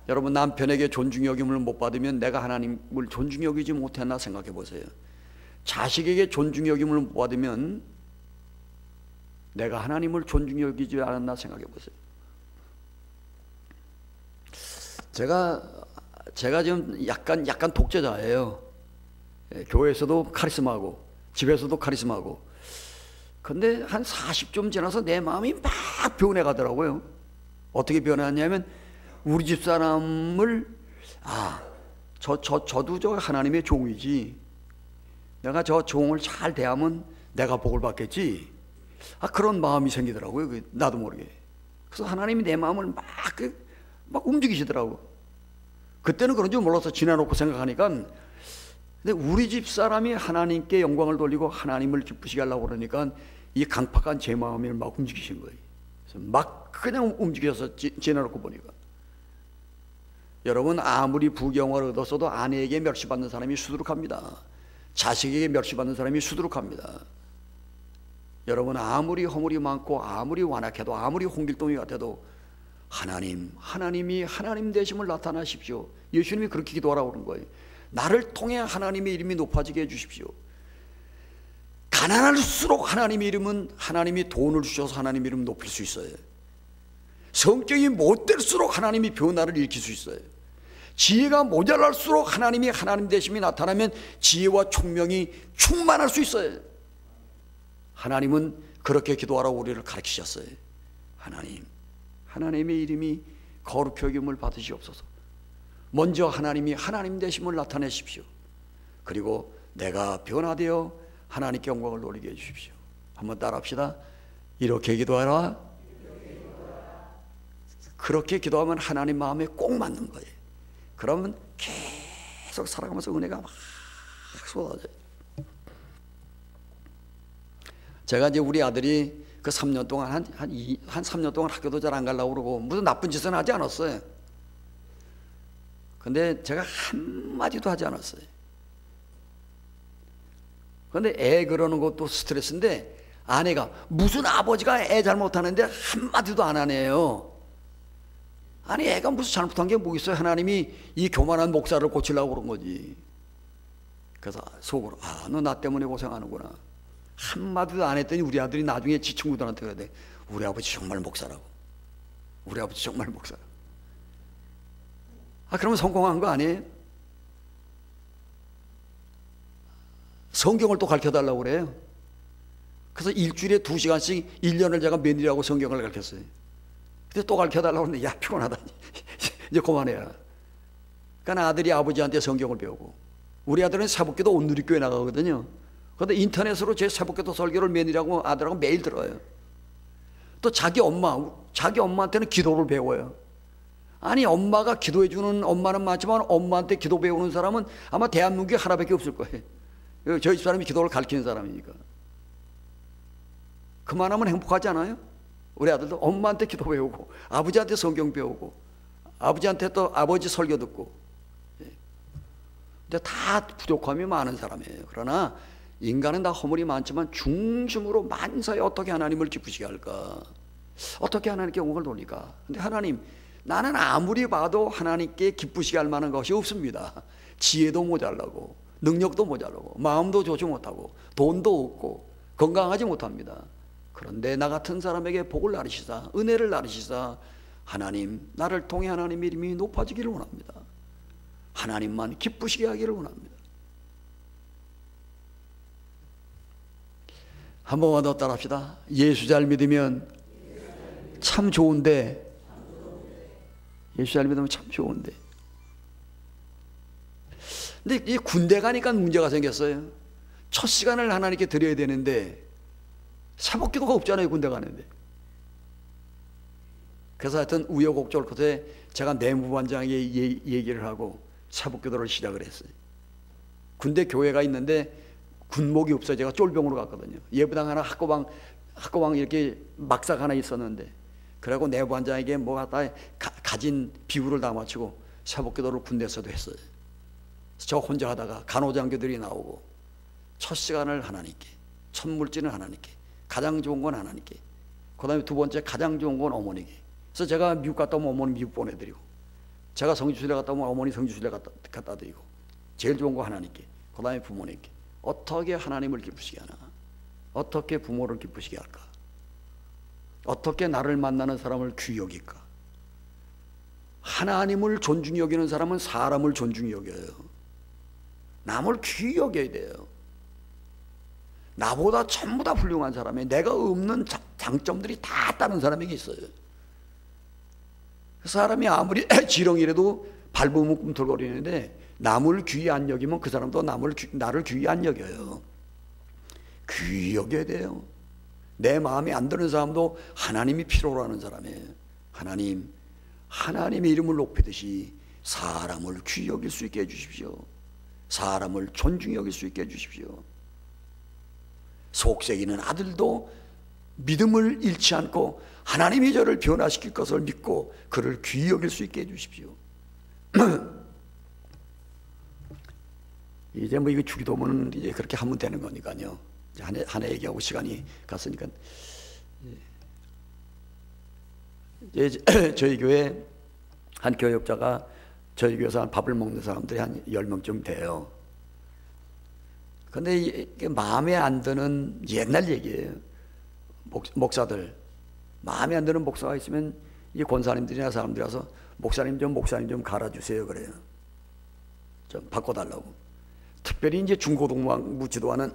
여러분, 남편에게 존중히 여김을 못 받으면 내가 하나님을 존중히 여기지 못했나 생각해 보세요. 자식에게 존중히 여김을 못 받으면 내가 하나님을 존중히 여기지 않았나 생각해 보세요. 제가 지금 약간 독재자예요. 교회에서도 카리스마하고 집에서도 카리스마하고. 근데 한 40좀 지나서 내 마음이 막 변해가더라고요. 어떻게 변했냐면 우리 집 사람을 저도 저 하나님의 종이지, 내가 저 종을 잘 대하면 내가 복을 받겠지, 그런 마음이 생기더라고요. 나도 모르게. 그래서 하나님이 내 마음을 막 움직이시더라고. 그때는 그런 줄 몰라서 지나놓고 생각하니까, 근데 우리 집 사람이 하나님께 영광을 돌리고 하나님을 기쁘시게 하려고 그러니까 이 강팍한 제 마음이 막 움직이신 거예요. 그래서 막 그냥 움직여서 지나놓고 보니까, 여러분, 아무리 부경을 얻었어도 아내에게 멸시받는 사람이 수두룩합니다. 자식에게 멸시받는 사람이 수두룩합니다. 여러분, 아무리 허물이 많고 아무리 완악해도 아무리 홍길동이 같아도 하나님이 하나님 되심을 나타나십시오. 예수님이 그렇게 기도하라고 그런 거예요. 나를 통해 하나님의 이름이 높아지게 해주십시오. 가난할수록 하나님의 이름은, 하나님이 돈을 주셔서 하나님의 이름 높일 수 있어요. 성격이 못될수록 하나님이 변화를 일으킬 수 있어요. 지혜가 모자랄수록 하나님이 하나님 되심이 나타나면 지혜와 총명이 충만할 수 있어요. 하나님은 그렇게 기도하라고 우리를 가르치셨어요. 하나님의 이름이 거룩히 여김을 받으시옵소서. 먼저 하나님이 하나님 되심을 나타내십시오. 그리고 내가 변화되어 하나님께 영광을 돌리게 해주십시오. 한번 따라합시다. 이렇게 기도하라. 그렇게 기도하면 하나님 마음에 꼭 맞는 거예요. 그러면 계속 살아가면서 은혜가 막 쏟아져요. 제가 이제 우리 아들이 그 3년 동안 한 3년 동안 학교도 잘 안 가려고 그러고 무슨 나쁜 짓은 하지 않았어요. 근데 제가 한마디도 하지 않았어요. 근데 애 그러는 것도 스트레스인데, 아내가 무슨 아버지가 애 잘못하는데 한마디도 안 하네요. 아니, 애가 무슨 잘못한 게 뭐 있어요? 하나님이 이 교만한 목사를 고치려고 그런 거지. 그래서 속으로 너 나 때문에 고생하는구나. 한마디도 안 했더니 우리 아들이 나중에 지 친구들한테 그래야 돼. 우리 아버지 정말 목사라고. 우리 아버지 정말 목사라고. 그러면 성공한 거 아니에요? 성경을 또 가르쳐달라고 그래요. 그래서 일주일에 2시간씩 1년을 제가 매일하고 성경을 가르쳤어요. 근데 또 가르쳐달라고 하는데, 야, 피곤하다. 이제 그만해라. 그러니까 아들이 아버지한테 성경을 배우고, 우리 아들은 새벽기도 온누리교회 나가거든요. 그런데 인터넷으로 제 새벽기도 설교를 매일하고 아들하고 매일 들어요. 또 자기 엄마한테는 기도를 배워요. 아니, 엄마가 기도해주는 엄마는 맞지만 엄마한테 기도 배우는 사람은 아마 대한민국에 하나밖에 없을 거예요. 저희 집 사람이 기도를 가르치는 사람이니까. 그만하면 행복하지 않아요? 우리 아들도 엄마한테 기도 배우고, 아버지한테 성경 배우고, 아버지한테 또 아버지 설교 듣고. 근데 다 부족함이 많은 사람이에요. 그러나 인간은 다 허물이 많지만 중심으로 만사에 어떻게 하나님을 기쁘시게 할까? 어떻게 하나님께 영광을 돌릴까? 근데 하나님, 나는 아무리 봐도 하나님께 기쁘시게 할 만한 것이 없습니다. 지혜도 모자라고, 능력도 모자라고, 마음도 좋지 못하고, 돈도 없고, 건강하지 못합니다. 그런데 나 같은 사람에게 복을 나르시사, 은혜를 나르시사, 하나님, 나를 통해 하나님의 이름이 높아지기를 원합니다. 하나님만 기쁘시게 하기를 원합니다. 한 번만 더 따라합시다. 예수 잘 믿으면 참 좋은데, 예수 잘 믿으면 참 좋은데. 근데 이 군대 가니까 문제가 생겼어요. 첫 시간을 하나님께 드려야 되는데 새벽기도가 없잖아요, 군대 가는데. 그래서 하여튼 우여곡절 끝에 제가 내무반장에게 얘기를 하고 새벽기도를 시작을 했어요. 군대 교회가 있는데 군목이 없어요. 제가 쫄병으로 갔거든요. 예부당 하나, 학고방 이렇게 막사가 하나 있었는데, 그리고 내부반장에게 뭐 갖다 가진 비구를 다 맞추고 새벽기도를 군대에서도 했어요. 저 혼자 하다가 간호장교들이 나오고, 첫 시간을 하나님께, 첫 물질은 하나님께, 가장 좋은 건 하나님께, 그 다음에 두 번째 가장 좋은 건 어머니께. 그래서 제가 미국 갔다 오면 어머니 미국 보내드리고, 제가 성지순례 갔다 오면 어머니 성지순례 갖다 드리고, 제일 좋은 거 하나님께, 그 다음에 부모님께. 어떻게 하나님을 기쁘시게 하나? 어떻게 부모를 기쁘시게 할까? 어떻게 나를 만나는 사람을 귀히 여길까? 하나님을 존중히 여기는 사람은 사람을 존중히 여겨요. 남을 귀히 여겨야 돼요. 나보다 전부 다 훌륭한 사람이, 내가 없는 장점들이 다 다른 사람에게 있어요. 그 사람이 아무리 지렁이라도 밟으면 꿈틀거리는데 남을 귀히 안 여기면 그 사람도 나를 귀히 안 여겨요. 귀히 여겨야 돼요. 내 마음에 안 드는 사람도 하나님이 필요로 하는 사람이에요. 하나님의 이름을 높이듯이 사람을 귀히 여길 수 있게 해주십시오. 사람을 존중히 여길 수 있게 해주십시오. 속썩이는 아들도 믿음을 잃지 않고 하나님이 저를 변화시킬 것을 믿고 그를 귀히 여길 수 있게 해주십시오. 이제 뭐 이거 주기도문은 이제 그렇게 하면 되는 거니까요. 한 해 얘기하고 시간이 갔으니까. 이제 저희 교회 한 교역자가 저희 교회에서 밥을 먹는 사람들이 한 10명쯤 돼요. 근데 이게 마음에 안 드는 옛날 얘기예요. 목사들, 마음에 안 드는 목사가 있으면 이 권사님들이나 사람들이 와서 목사님 좀 갈아주세요 그래요. 좀 바꿔달라고. 특별히 이제 중고등부 지도하는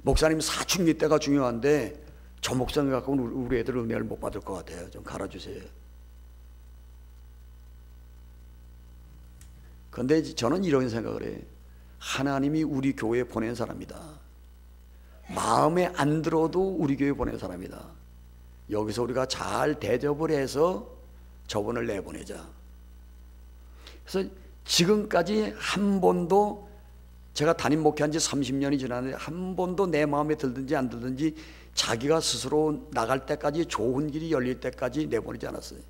목사님 사춘기 때가 중요한데 저 목사님 갖고는 우리 애들 은혜를 못 받을 것 같아요. 좀 갈아주세요. 그런데 저는 이런 생각을 해요. 하나님이 우리 교회에 보낸 사람이다. 마음에 안 들어도 우리 교회에 보낸 사람이다. 여기서 우리가 잘 대접을 해서 저분을 내보내자. 그래서 지금까지 한 번도, 제가 담임 목회한 지 30년이 지났는데 한 번도 내 마음에 들든지 안 들든지 자기가 스스로 나갈 때까지, 좋은 길이 열릴 때까지 내보내지 않았어요.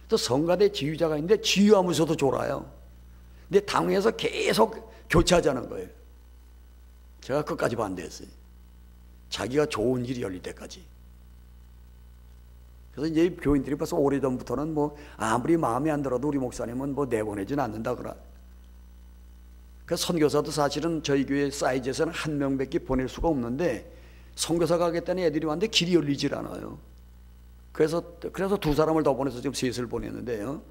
또 성가대 지휘자가 있는데 지휘하면서도 졸아요. 근데 당회에서 계속 교체하자는 거예요. 제가 끝까지 반대했어요. 자기가 좋은 길이 열릴 때까지. 그래서 이제 교인들이 벌써 오래전부터는 뭐 아무리 마음에 안 들어도 우리 목사님은 뭐 내보내지는 않는다 그러. 그 선교사도 사실은 저희 교회 사이즈에서는 한 명밖에 보낼 수가 없는데 선교사 가겠다는 애들이 왔는데 길이 열리질 않아요. 그래서 두 사람을 더 보내서 지금 셋을 보냈는데요.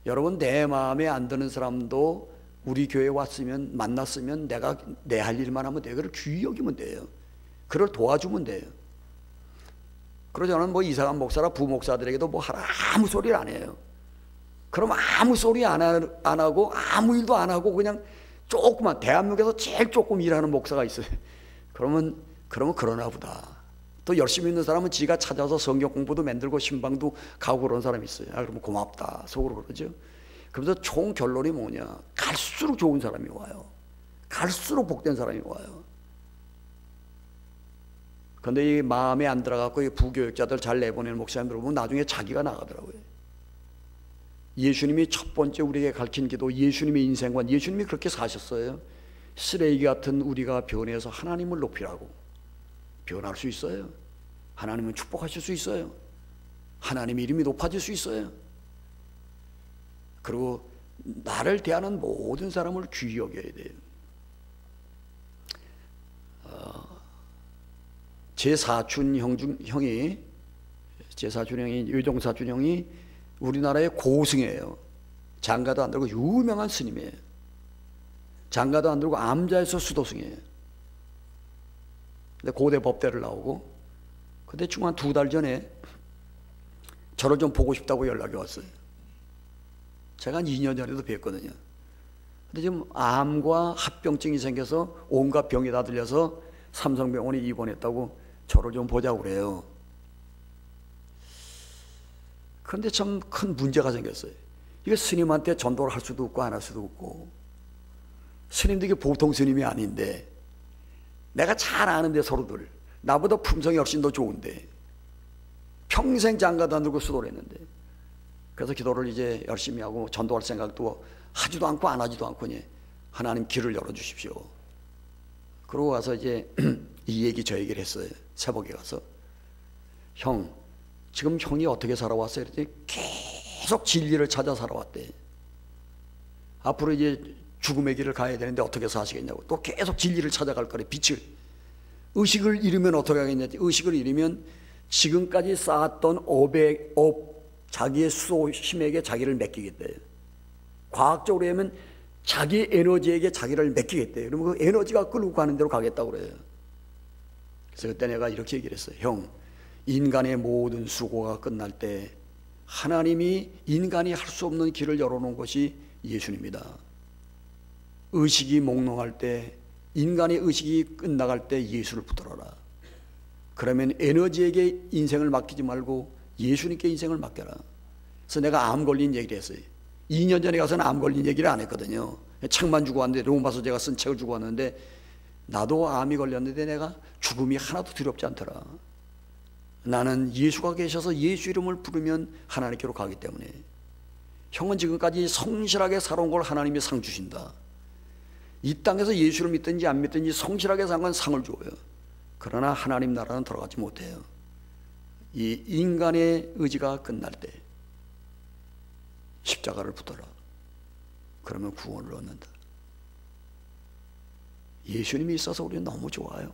여러분, 내 마음에 안 드는 사람도 우리 교회에 왔으면, 만났으면 내가 내 할 일만 하면 돼요. 그걸 귀히 여기면 돼요. 그걸 도와주면 돼요. 그러지 않으면 뭐 이상한 목사라 부목사들에게도 뭐 하라 아무 소리를 안 해요. 그럼 아무 소리 안 하고 아무 일도 안 하고 그냥 조그만, 대한민국에서 제일 조금 일하는 목사가 있어요. 그러면 그러나 보다. 또 열심히 있는 사람은 지가 찾아서 성경 공부도 만들고 신방도 가고 그런 사람이 있어요. 그러면 고맙다 속으로 그러죠. 그러면서 총 결론이 뭐냐, 갈수록 좋은 사람이 와요. 갈수록 복된 사람이 와요. 그런데 이 마음에 안 들어갖고 이 부교육자들 잘 내보내는 목사님들 보면 나중에 자기가 나가더라고요. 예수님이 첫 번째 우리에게 가르친 기도, 예수님의 인생관, 예수님이 그렇게 사셨어요. 쓰레기 같은 우리가 변해서 하나님을 높이라고. 변할 수 있어요. 하나님은 축복하실 수 있어요. 하나님의 이름이 높아질 수 있어요. 그리고 나를 대하는 모든 사람을 귀히 여겨야 돼요. 제 사촌 형이 외종사촌 형이 우리나라의 고승이에요. 장가도 안 들고 유명한 스님이에요. 장가도 안 들고 암자에서 수도승이에요. 근데 고대 법대를 나오고, 근데 지금 한 2달 전에 저를 좀 보고 싶다고 연락이 왔어요. 제가 한 2년 전에도 뵀거든요. 근데 지금 암과 합병증이 생겨서 온갖 병이 다 들려서 삼성병원에 입원했다고 저를 좀 보자고 그래요. 그런데 참 큰 문제가 생겼어요. 이게 스님한테 전도를 할 수도 없고 안 할 수도 없고, 스님도 이게 보통 스님이 아닌데, 내가 잘 아는데 서로들 나보다 품성이 훨씬 더 좋은데 평생 장가도 안 들고 수도를 했는데, 그래서 기도를 이제 열심히 하고 전도할 생각도 하지도 않고 안 하지도 않고, 하나님 길을 열어주십시오. 그러고 와서 이제 이 얘기 저 얘기를 했어요. 새벽에 가서, 형 지금 형이 어떻게 살아왔어요? 그랬더니 계속 진리를 찾아 살아왔대. 앞으로 이제 죽음의 길을 가야 되는데 어떻게 사시겠냐고. 또 계속 진리를 찾아갈 거래. 빛을. 의식을 잃으면 어떻게 하겠냐. 의식을 잃으면 지금까지 쌓았던 자기의 수호심에게 자기를 맡기겠대요. 과학적으로 하면 자기 에너지에게 자기를 맡기겠대요. 그러면 그 에너지가 끌고 가는 대로 가겠다고 그래요. 그래서 그때 내가 이렇게 얘기를 했어요. 형, 인간의 모든 수고가 끝날 때 하나님이 인간이 할 수 없는 길을 열어놓은 것이 예수님이다. 의식이 몽롱할 때, 인간의 의식이 끝나갈 때 예수를 붙들어라. 그러면 에너지에게 인생을 맡기지 말고 예수님께 인생을 맡겨라. 그래서 내가 암 걸린 얘기를 했어요. 2년 전에 가서는 암 걸린 얘기를 안 했거든요. 책만 주고 왔는데, 로마서 제가 쓴 책을 주고 왔는데, 나도 암이 걸렸는데 내가 죽음이 하나도 두렵지 않더라. 나는 예수가 계셔서 예수 이름을 부르면 하나님께로 가기 때문에. 형은 지금까지 성실하게 살아온 걸 하나님이 상 주신다. 이 땅에서 예수를 믿든지 안 믿든지 성실하게 산 건 상을 줘요. 그러나 하나님 나라는 들어가지 못해요. 이 인간의 의지가 끝날 때 십자가를 붙들어. 그러면 구원을 얻는다. 예수님이 있어서 우리는 너무 좋아요.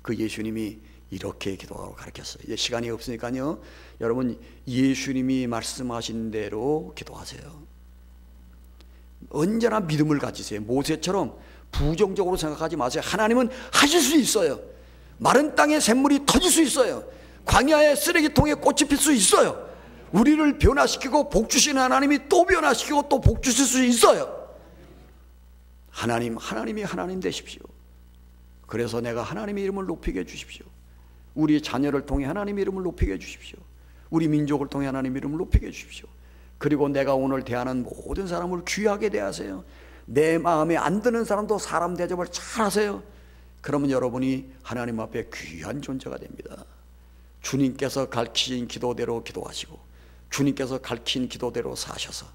그 예수님이 이렇게 기도하라고 가르쳤어요. 이제 시간이 없으니까요, 여러분 예수님이 말씀하신 대로 기도하세요. 언제나 믿음을 가지세요. 모세처럼 부정적으로 생각하지 마세요. 하나님은 하실 수 있어요. 마른 땅에 샘물이 터질 수 있어요. 광야의 쓰레기통에 꽃이 필 수 있어요. 우리를 변화시키고 복 주시는 하나님이 또 변화시키고 또 복 주실 수 있어요. 하나님이 하나님 되십시오. 그래서 내가 하나님의 이름을 높이게 해주십시오. 우리 자녀를 통해 하나님의 이름을 높이게 해주십시오. 우리 민족을 통해 하나님의 이름을 높이게 해주십시오. 그리고 내가 오늘 대하는 모든 사람을 귀하게 대하세요. 내 마음에 안 드는 사람도 사람 대접을 잘 하세요. 그러면 여러분이 하나님 앞에 귀한 존재가 됩니다. 주님께서 가르치신 기도대로 기도하시고 주님께서 가르친 기도대로 사셔서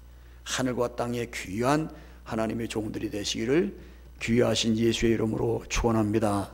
하늘과 땅의 귀한 하나님의 종들이 되시기를 귀하신 예수의 이름으로 축원합니다.